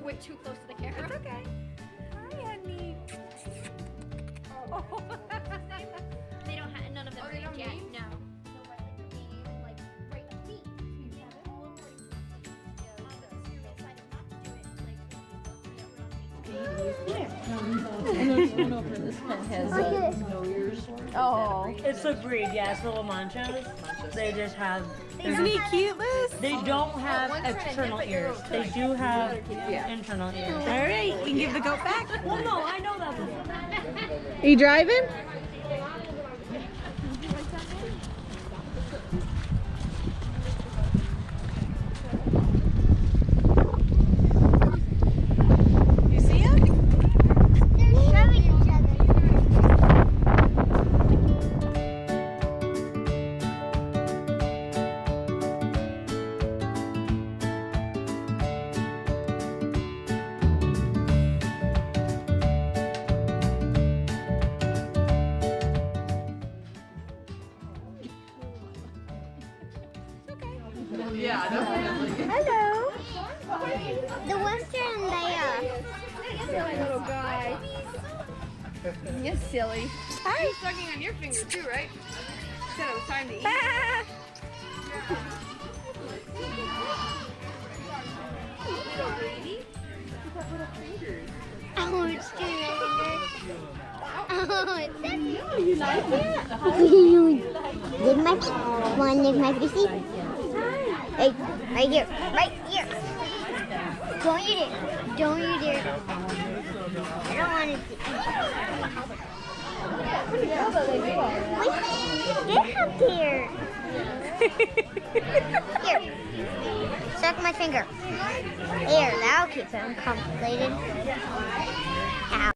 way too close to the camera. It's okay. Hi, honey. Oh. They don't have none of them They don't yet. name? No. So by like the name, like right the feet. All according to the feet. They decided not to do it like Oh. It's a breed, yes, little manchas. They just have. Isn't he cute, Liz? They don't have external ears. They do have internal ears. All right, you can give the goat back. Well, no, I know that one. Are you driving? You see him? They're shoving each other. Hello. The Western there. Little guy. You're silly. Hi. He's sucking on your finger too, right? Said it was time to eat. Oh, it's too Oh, it's so You like it? Lick my feet. Want to lick my feet? Hey, right here. Right here. Don't eat it. Don't eat it. I don't want to eat it. Get up here. Here. Suck my finger. Here, that'll keep him complicated.